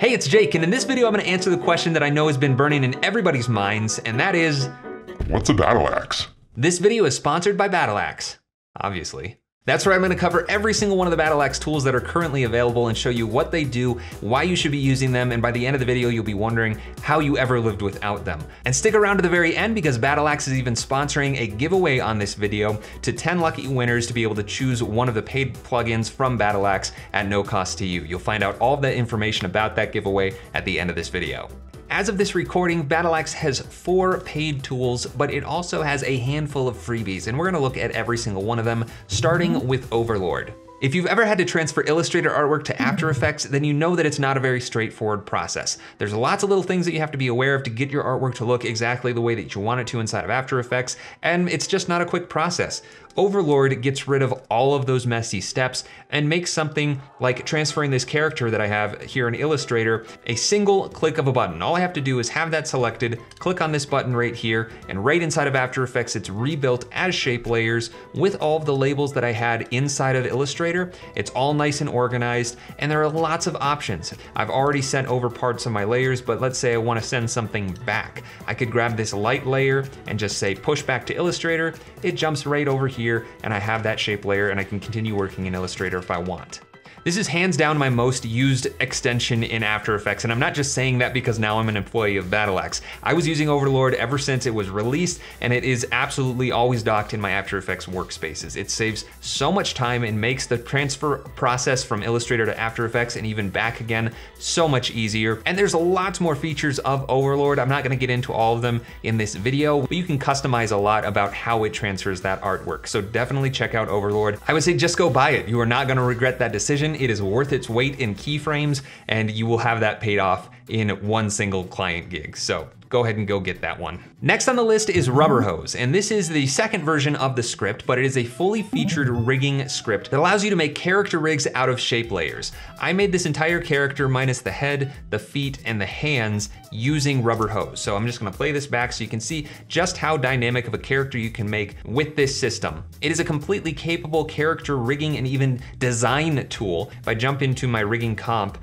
Hey, it's Jake, and in this video I'm gonna answer the question that I know has been burning in everybody's minds, and that is, what's a battle axe? This video is sponsored by Battle Axe, obviously. That's right, I'm gonna cover every single one of the Battle Axe tools that are currently available and show you what they do, why you should be using them, and by the end of the video, you'll be wondering how you ever lived without them. And stick around to the very end because Battle Axe is even sponsoring a giveaway on this video to 10 lucky winners to be able to choose one of the paid plugins from Battle Axe at no cost to you. You'll find out all of the information about that giveaway at the end of this video. As of this recording, Battle Axe has 4 paid tools, but it also has a handful of freebies, and we're gonna look at every single one of them, starting with Overlord. If you've ever had to transfer Illustrator artwork to After Effects, then you know that it's not a very straightforward process. There's lots of little things that you have to be aware of to get your artwork to look exactly the way that you want it to inside of After Effects, and it's just not a quick process. Overlord gets rid of all of those messy steps and makes something like transferring this character that I have here in Illustrator a single click of a button. All I have to do is have that selected, click on this button right here, and right inside of After Effects, it's rebuilt as shape layers with all of the labels that I had inside of Illustrator. It's all nice and organized, and there are lots of options. I've already sent over parts of my layers, but let's say I want to send something back. I could grab this light layer and just say push back to Illustrator. It jumps right over here, and I have that shape layer, and I can continue working in Illustrator if I want. This is hands down my most used extension in After Effects, and I'm not just saying that because now I'm an employee of Battle Axe. I was using Overlord ever since it was released, and it is absolutely always docked in my After Effects workspaces. It saves so much time and makes the transfer process from Illustrator to After Effects and even back again so much easier. And there's lots more features of Overlord. I'm not gonna get into all of them in this video, but you can customize a lot about how it transfers that artwork. So definitely check out Overlord. I would say just go buy it. You are not gonna regret that decision. It is worth its weight in keyframes, and you will have that paid off in one single client gig. So go ahead and go get that one. Next on the list is RubberHose, and this is the second version of the script, but it is a fully featured rigging script that allows you to make character rigs out of shape layers. I made this entire character minus the head, the feet, and the hands using RubberHose. So I'm just gonna play this back so you can see just how dynamic of a character you can make with this system. It is a completely capable character rigging and even design tool. If I jump into my rigging comp,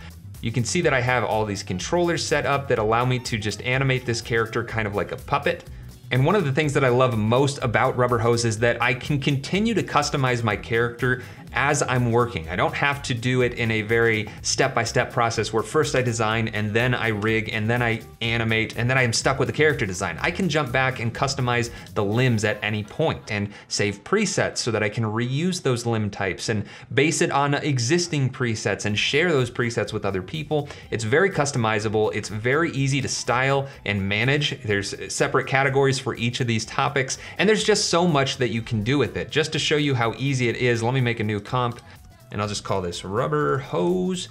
you can see that I have all these controllers set up that allow me to just animate this character kind of like a puppet. And one of the things that I love most about RubberHose is that I can continue to customize my character as I'm working. I don't have to do it in a very step-by-step process where first I design and then I rig and then I animate and then I am stuck with the character design. I can jump back and customize the limbs at any point and save presets so that I can reuse those limb types and base it on existing presets and share those presets with other people. It's very customizable. It's very easy to style and manage. There's separate categories for each of these topics, and there's just so much that you can do with it. Just to show you how easy it is, let me make a new comp, and I'll just call this RubberHose.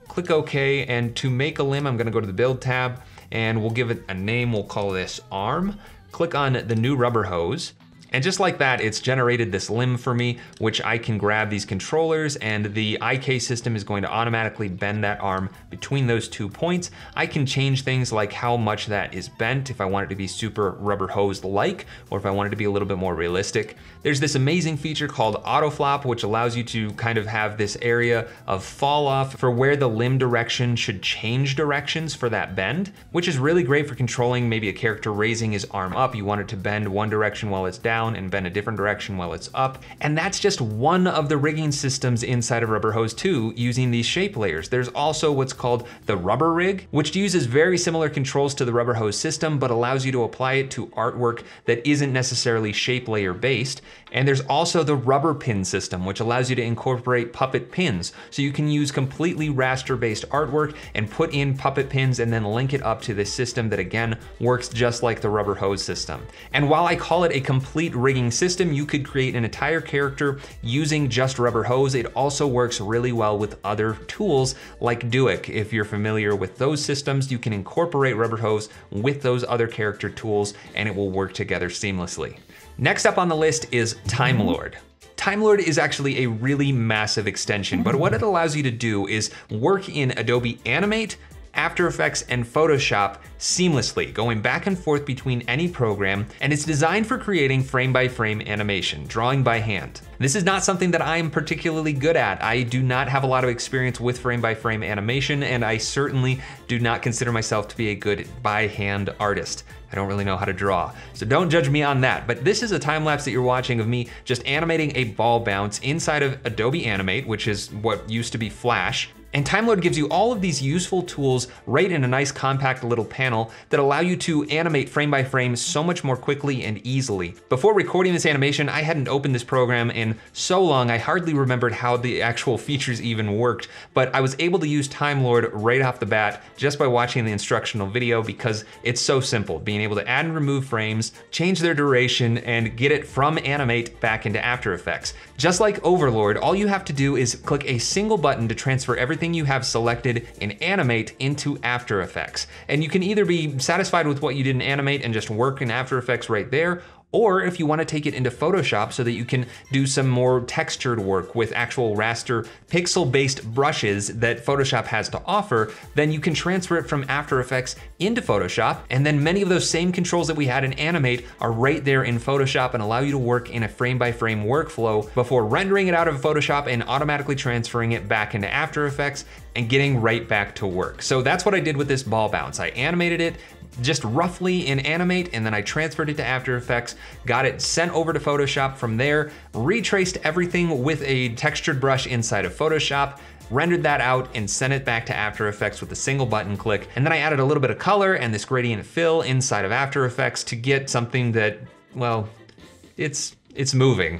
Click OK, and to make a limb, I'm gonna go to the Build tab, and we'll give it a name. We'll call this Arm. Click on the new RubberHose. And just like that, it's generated this limb for me, which I can grab these controllers, and the IK system is going to automatically bend that arm between those 2 points. I can change things like how much that is bent, if I want it to be super RubberHose-like, or if I want it to be a little bit more realistic. There's this amazing feature called Auto Flop, which allows you to kind of have this area of fall off for where the limb direction should change directions for that bend, which is really great for controlling maybe a character raising his arm up. You want it to bend one direction while it's down and bend a different direction while it's up. And that's just one of the rigging systems inside of RubberHose 2 using these shape layers. There's also what's called the Rubber Rig, which uses very similar controls to the RubberHose system, but allows you to apply it to artwork that isn't necessarily shape layer based. And there's also the Rubber Pin system, which allows you to incorporate puppet pins. So you can use completely raster-based artwork and put in puppet pins and then link it up to this system that again works just like the RubberHose system. And while I call it a complete rigging system, you could create an entire character using just RubberHose. It also works really well with other tools like AEUX. If you're familiar with those systems, you can incorporate RubberHose with those other character tools and it will work together seamlessly. Next up on the list is Timelord. Timelord is actually a really massive extension, but what it allows you to do is work in Adobe Animate After Effects and Photoshop seamlessly, going back and forth between any program, and it's designed for creating frame-by-frame animation, drawing by hand. This is not something that I am particularly good at. I do not have a lot of experience with frame-by-frame animation, and I certainly do not consider myself to be a good by-hand artist. I don't really know how to draw, so don't judge me on that. But this is a time lapse that you're watching of me just animating a ball bounce inside of Adobe Animate, which is what used to be Flash. And Timelord gives you all of these useful tools right in a nice compact little panel that allow you to animate frame by frame so much more quickly and easily. Before recording this animation, I hadn't opened this program in so long I hardly remembered how the actual features even worked, but I was able to use Timelord right off the bat just by watching the instructional video because it's so simple, being able to add and remove frames, change their duration, and get it from Animate back into After Effects. Just like Overlord, all you have to do is click a single button to transfer everything you have selected in Animate into After Effects. And you can either be satisfied with what you did in Animate and just work in After Effects right there, or if you want to take it into Photoshop so that you can do some more textured work with actual raster pixel-based brushes that Photoshop has to offer, then you can transfer it from After Effects into Photoshop, and then many of those same controls that we had in Animate are right there in Photoshop and allow you to work in a frame-by-frame workflow before rendering it out of Photoshop and automatically transferring it back into After Effects and getting right back to work. So that's what I did with this ball bounce. I animated it just roughly in Animate, and then I transferred it to After Effects, got it sent over to Photoshop from there, retraced everything with a textured brush inside of Photoshop, rendered that out and sent it back to After Effects with a single button click. And then I added a little bit of color and this gradient fill inside of After Effects to get something that, well, it's moving.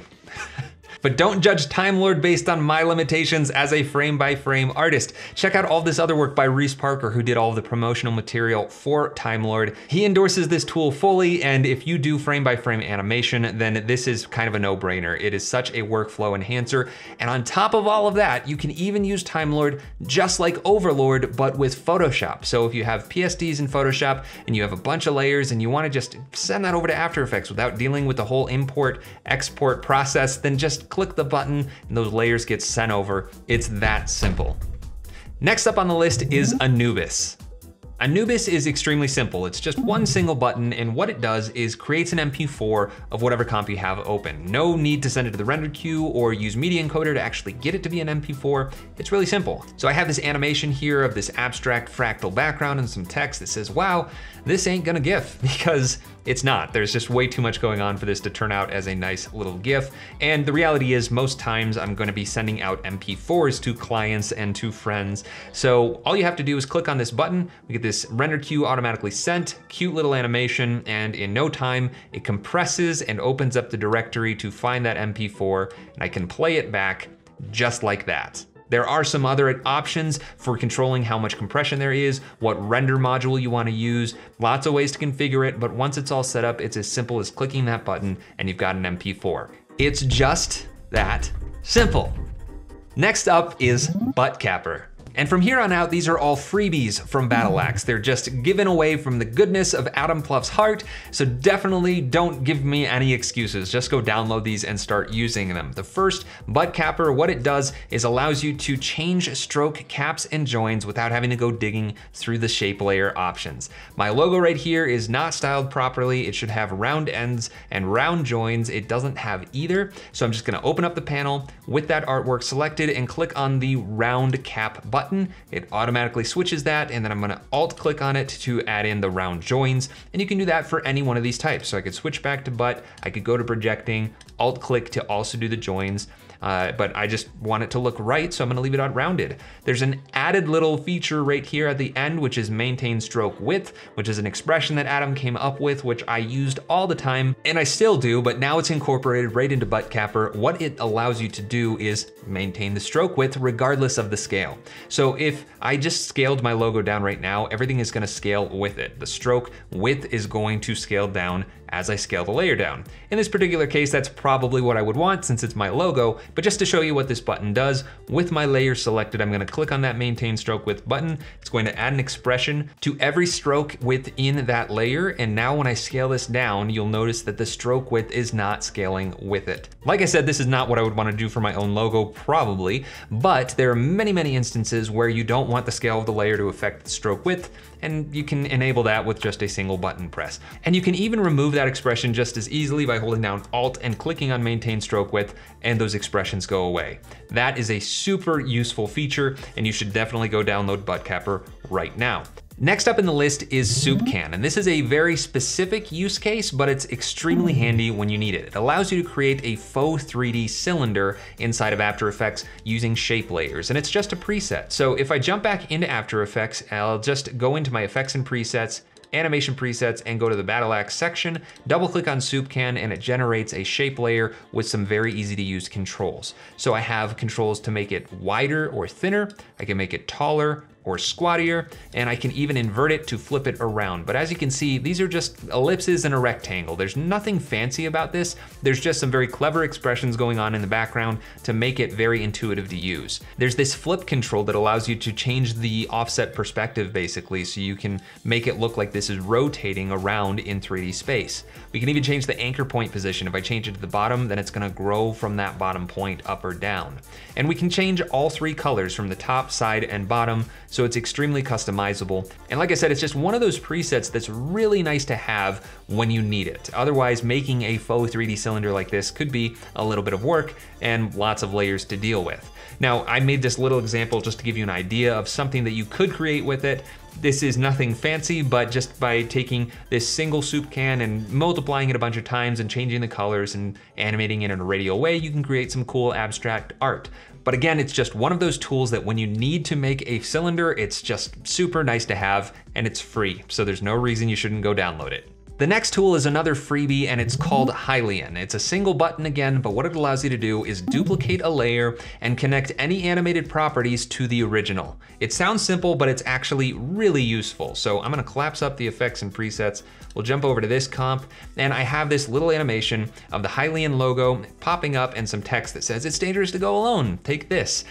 But don't judge Timelord based on my limitations as a frame-by-frame artist. Check out all this other work by Reese Parker, who did all of the promotional material for Timelord. He endorses this tool fully, and if you do frame-by-frame animation, then this is kind of a no-brainer. It is such a workflow enhancer, and on top of all of that, you can even use Timelord just like Overlord, but with Photoshop. So if you have PSDs in Photoshop, and you have a bunch of layers, and you wanna just send that over to After Effects without dealing with the whole import-export process, then just click the button and those layers get sent over. It's that simple. Next up on the list is Anubis. Anubis is extremely simple. It's just one single button, and what it does is creates an MP4 of whatever comp you have open. No need to send it to the render queue or use Media Encoder to actually get it to be an MP4. It's really simple. So I have this animation here of this abstract fractal background and some text that says, wow, this ain't gonna GIF, because it's not. There's just way too much going on for this to turn out as a nice little GIF. And the reality is most times I'm gonna be sending out MP4s to clients and to friends. So all you have to do is click on this button, we get this render queue automatically sent, cute little animation, and in no time, it compresses and opens up the directory to find that MP4, and I can play it back just like that. There are some other options for controlling how much compression there is, what render module you want to use, lots of ways to configure it, but once it's all set up, it's as simple as clicking that button and you've got an MP4. It's just that simple. Next up is Buttcapper. And from here on out, these are all freebies from BattleAxe. They're just given away from the goodness of Adam Pluff's heart, so definitely don't give me any excuses. Just go download these and start using them. The first, Buttcapper, what it does is allows you to change stroke caps and joins without having to go digging through the shape layer options. My logo right here is not styled properly. It should have round ends and round joins. It doesn't have either, so I'm just gonna open up the panel with that artwork selected and click on the round cap button. It automatically switches that, and then I'm gonna alt click on it to add in the round joins, and you can do that for any one of these types. So I could switch back to butt, I could go to projecting, alt click to also do the joins, but I just want it to look right, so I'm gonna leave it on rounded. There's an added little feature right here at the end, which is maintain stroke width, which is an expression that Adam came up with, which I used all the time, and I still do, but now it's incorporated right into Buttcapper. What it allows you to do is maintain the stroke width regardless of the scale. So if I just scaled my logo down right now, everything is gonna scale with it. The stroke width is going to scale down as I scale the layer down. In this particular case, that's probably what I would want since it's my logo, but just to show you what this button does, with my layer selected, I'm gonna click on that maintain stroke width button. It's going to add an expression to every stroke within that layer, and now when I scale this down, you'll notice that the stroke width is not scaling with it. Like I said, this is not what I would wanna do for my own logo, probably, but there are many, many instances where you don't want the scale of the layer to affect the stroke width, and you can enable that with just a single button press. And you can even remove that expression just as easily by holding down Alt and clicking on maintain stroke width, and those expressions go away. That is a super useful feature, and you should definitely go download Buttcapper right now. Next up in the list is Soupcan, and this is a very specific use case, but it's extremely handy when you need it. It allows you to create a faux 3D cylinder inside of After Effects using shape layers, and it's just a preset. So if I jump back into After Effects, I'll just go into my effects and presets, animation presets, and go to the Battle Axe section, double click on Soupcan, and it generates a shape layer with some very easy to use controls. So I have controls to make it wider or thinner, I can make it taller or squattier, and I can even invert it to flip it around. But as you can see, these are just ellipses and a rectangle. There's nothing fancy about this. There's just some very clever expressions going on in the background to make it very intuitive to use. There's this flip control that allows you to change the offset perspective basically, so you can make it look like this is rotating around in 3D space. We can even change the anchor point position. If I change it to the bottom, then it's gonna grow from that bottom point up or down. And we can change all three colors from the top, side, and bottom, so it's extremely customizable. And like I said, it's just one of those presets that's really nice to have when you need it. Otherwise, making a faux 3D cylinder like this could be a little bit of work and lots of layers to deal with. Now, I made this little example just to give you an idea of something that you could create with it. This is nothing fancy, but just by taking this single Soupcan and multiplying it a bunch of times and changing the colors and animating it in a radial way, you can create some cool abstract art. But again, it's just one of those tools that when you need to make a cylinder, it's just super nice to have, and it's free, so there's no reason you shouldn't go download it. The next tool is another freebie, and it's called Hylian. It's a single button again, but what it allows you to do is duplicate a layer and connect any animated properties to the original. It sounds simple, but it's actually really useful. So I'm gonna collapse up the effects and presets. We'll jump over to this comp, and I have this little animation of the Hylian logo popping up and some text that says, "It's dangerous to go alone, take this."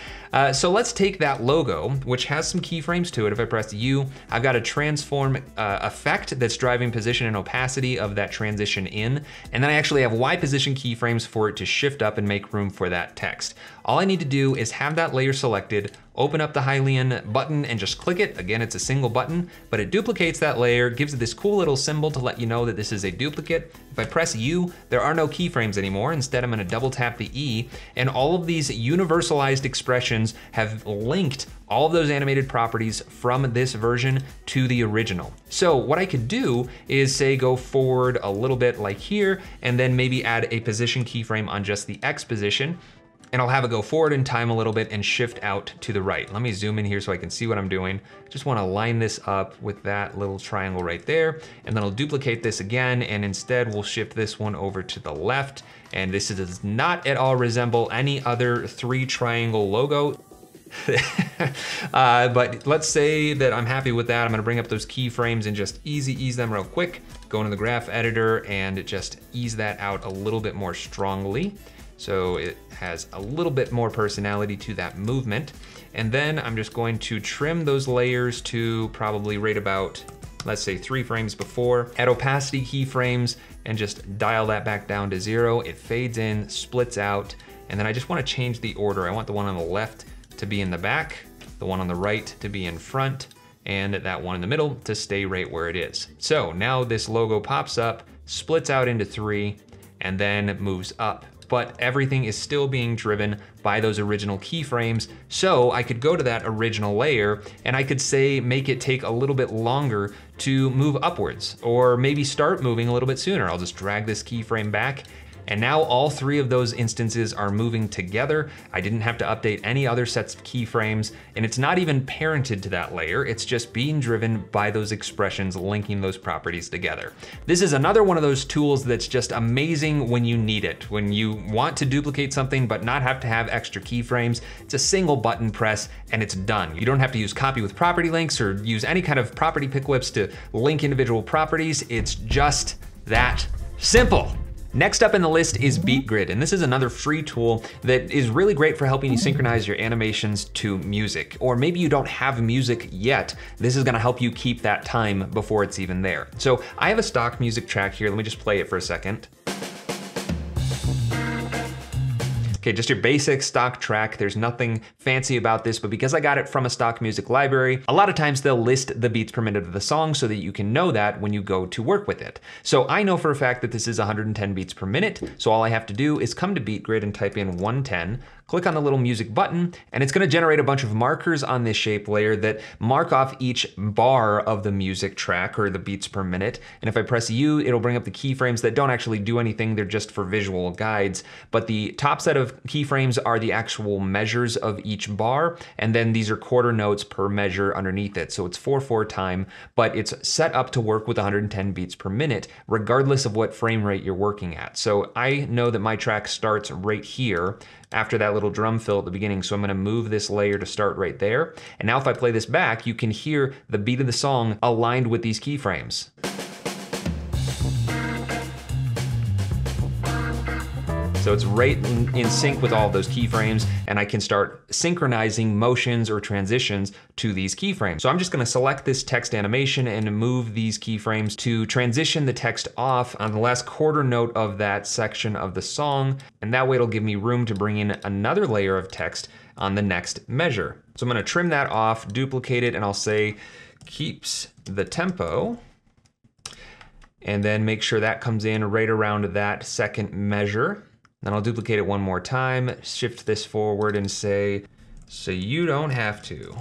So let's take that logo, which has some keyframes to it. If I press U, I've got a transform effect that's driving position and opacity of that transition in, and then I actually have Y position keyframes for it to shift up and make room for that text. All I need to do is have that layer selected, open up the Hylian button and just click it. Again, it's a single button, but it duplicates that layer, gives it this cool little symbol to let you know that this is a duplicate. If I press U, there are no keyframes anymore. Instead, I'm gonna double tap the E, and all of these universalized expressions have linked all of those animated properties from this version to the original. So what I could do is say go forward a little bit like here, and then maybe add a position keyframe on just the X position, and I'll have it go forward in time a little bit and shift out to the right. Let me zoom in here so I can see what I'm doing. Just wanna line this up with that little triangle right there, and then I'll duplicate this again, and instead we'll shift this one over to the left, and this does not at all resemble any other 3 triangle logo. But let's say that I'm happy with that. I'm gonna bring up those keyframes and just ease them real quick. Go into the graph editor and just ease that out a little bit more strongly, so it has a little bit more personality to that movement. And then I'm just going to trim those layers to probably right about, let's say 3 frames before. Add opacity keyframes and just dial that back down to 0. It fades in, splits out, and then I just wanna change the order. I want the one on the left to be in the back, the one on the right to be in front, and that one in the middle to stay right where it is. So now this logo pops up, splits out into 3, and then moves up. But everything is still being driven by those original keyframes. So I could go to that original layer and I could say, make it take a little bit longer to move upwards, or maybe start moving a little bit sooner. I'll just drag this keyframe back, and now all 3 of those instances are moving together. I didn't have to update any other sets of keyframes, and it's not even parented to that layer. It's just being driven by those expressions, linking those properties together. This is another one of those tools that's just amazing when you need it. When you want to duplicate something but not have to have extra keyframes, it's a single button press and it's done. You don't have to use copy with property links or use any kind of property pick whips to link individual properties. It's just that Simple. Next up in the list is Beatgrid, and this is another free tool that is really great for helping you synchronize your animations to music. Or maybe you don't have music yet. This is gonna help you keep that time before it's even there. So I have a stock music track here. Let me just play it for a second. Okay, just your basic stock track. There's nothing fancy about this, but because I got it from a stock music library, a lot of times they'll list the beats per minute of the song so that you can know that when you go to work with it. So I know for a fact that this is 110 beats per minute. So all I have to do is come to Beatgrid and type in 110, click on the little music button, and it's gonna generate a bunch of markers on this shape layer that mark off each bar of the music track or the beats per minute. And if I press U, it'll bring up the keyframes that don't actually do anything. They're just for visual guides. But the top set of keyframes are the actual measures of each bar. And then these are quarter notes per measure underneath it. So it's 4/4 time, but it's set up to work with 110 beats per minute, regardless of what frame rate you're working at. So I know that my track starts right here after that little drum fill at the beginning. So I'm gonna move this layer to start right there. And now if I play this back, you can hear the beat of the song aligned with these keyframes. So it's right in sync with all of those keyframes, and I can start synchronizing motions or transitions to these keyframes. So I'm just gonna select this text animation and move these keyframes to transition the text off on the last quarter note of that section of the song, and that way it'll give me room to bring in another layer of text on the next measure. So I'm gonna trim that off, duplicate it, and I'll say keeps the tempo, and then make sure that comes in right around that second measure. Then I'll duplicate it one more time, shift this forward and say, so you don't have to.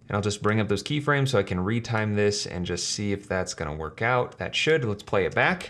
And I'll just bring up those keyframes so I can retime this and just see if that's gonna work out. That should. Let's play it back.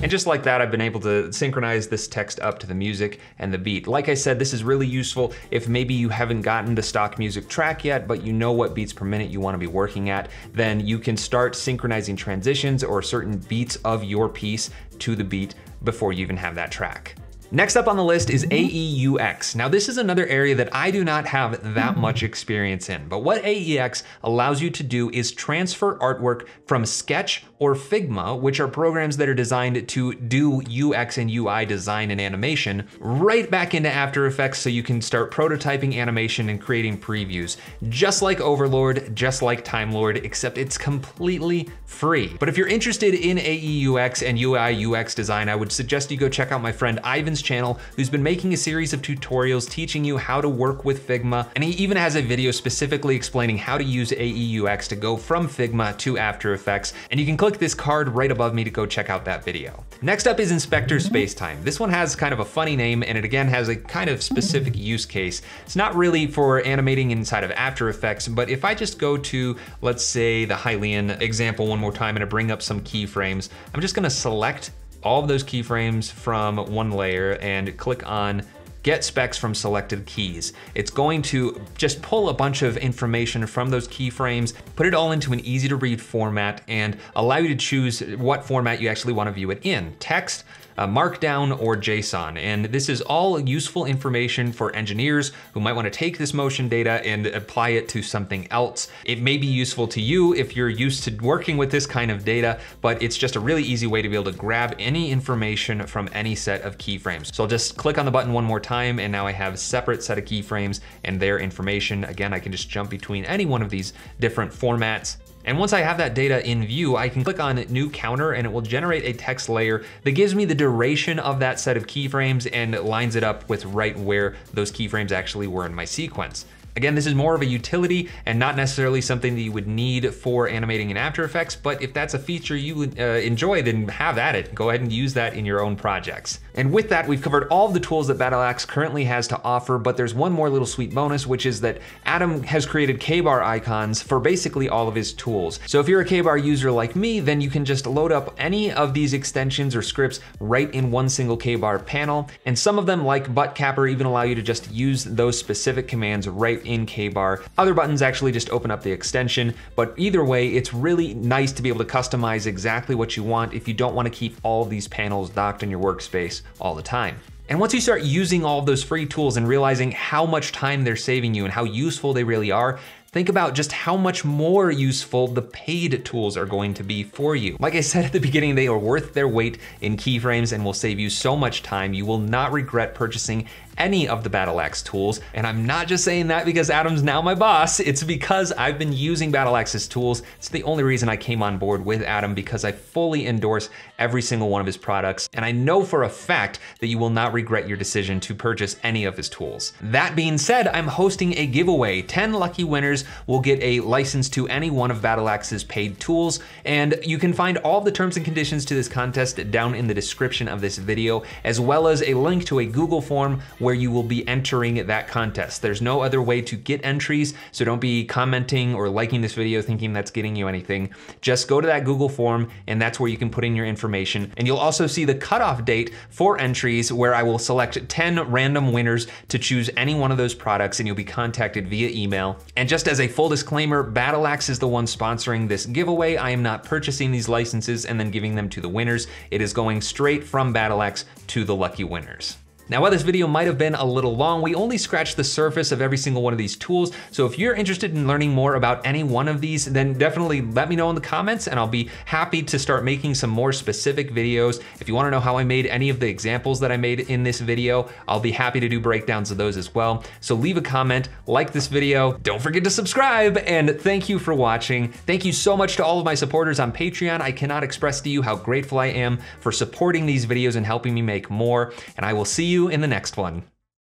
And just like that, I've been able to synchronize this text up to the music and the beat. Like I said, this is really useful if maybe you haven't gotten the stock music track yet, but you know what beats per minute you want to be working at, then you can start synchronizing transitions or certain beats of your piece to the beat before you even have that track. Next up on the list is AEUX. Now this is another area that I do not have that much experience in, but what AEUX allows you to do is transfer artwork from Sketch or Figma, which are programs that are designed to do UX and UI design and animation, right back into After Effects so you can start prototyping animation and creating previews. Just like Overlord, just like Timelord, except it's completely free. But if you're interested in AEUX and UI UX design, I would suggest you go check out my friend Ivan's channel, who's been making a series of tutorials teaching you how to work with Figma, and he even has a video specifically explaining how to use AEUX to go from Figma to After Effects, and you can click this card right above me to go check out that video. Next up is Inspector Spacetime. This one has kind of a funny name, and it again has a kind of specific use case. It's not really for animating inside of After Effects, but if I just go to, let's say, the Hylian example one more time and I bring up some keyframes, I'm just gonna select all of those keyframes from one layer and click on Get Specs from Selected Keys. It's going to just pull a bunch of information from those keyframes, put it all into an easy to read format, and allow you to choose what format you actually want to view it in, text, Markdown, or JSON. And this is all useful information for engineers who might want to take this motion data and apply it to something else. It may be useful to you if you're used to working with this kind of data, but it's just a really easy way to be able to grab any information from any set of keyframes. So I'll just click on the button one more time, and now I have a separate set of keyframes and their information. Again, I can just jump between any one of these different formats. And once I have that data in view, I can click on New Counter and it will generate a text layer that gives me the duration of that set of keyframes and lines it up with right where those keyframes actually were in my sequence. Again, this is more of a utility and not necessarily something that you would need for animating in After Effects, but if that's a feature you would enjoy, then have at it. Go ahead and use that in your own projects. And with that, we've covered all of the tools that AEUX currently has to offer, but there's one more little sweet bonus, which is that Adam has created Kbar Icons for basically all of his tools. So if you're a Kbar user like me, then you can just load up any of these extensions or scripts right in one single Kbar panel. And some of them, like Buttcapper, even allow you to just use those specific commands right in Kbar. Other buttons actually just open up the extension, but either way, it's really nice to be able to customize exactly what you want if you don't want to keep all of these panels docked in your workspace all the time. And once you start using all of those free tools and realizing how much time they're saving you and how useful they really are, think about just how much more useful the paid tools are going to be for you. Like I said at the beginning, they are worth their weight in keyframes and will save you so much time. You will not regret purchasing any of the Battle Axe tools. And I'm not just saying that because Adam's now my boss. It's because I've been using Battle Axe's tools. It's the only reason I came on board with Adam, because I fully endorse every single one of his products. And I know for a fact that you will not regret your decision to purchase any of his tools. That being said, I'm hosting a giveaway. 10 lucky winners will get a license to any one of Battle Axe's paid tools. And you can find all the terms and conditions to this contest down in the description of this video, as well as a link to a Google form where you will be entering that contest. There's no other way to get entries, so don't be commenting or liking this video thinking that's getting you anything. Just go to that Google form, and that's where you can put in your information. And you'll also see the cutoff date for entries, where I will select 10 random winners to choose any one of those products, and you'll be contacted via email. And just as a full disclaimer, Battle Axe is the one sponsoring this giveaway. I am not purchasing these licenses and then giving them to the winners. It is going straight from Battle Axe to the lucky winners. Now, while this video might have been a little long, we only scratched the surface of every single one of these tools. So if you're interested in learning more about any one of these, then definitely let me know in the comments, and I'll be happy to start making some more specific videos. If you wanna know how I made any of the examples that I made in this video, I'll be happy to do breakdowns of those as well. So leave a comment, like this video, don't forget to subscribe, and thank you for watching. Thank you so much to all of my supporters on Patreon. I cannot express to you how grateful I am for supporting these videos and helping me make more, and I will see you in the next one.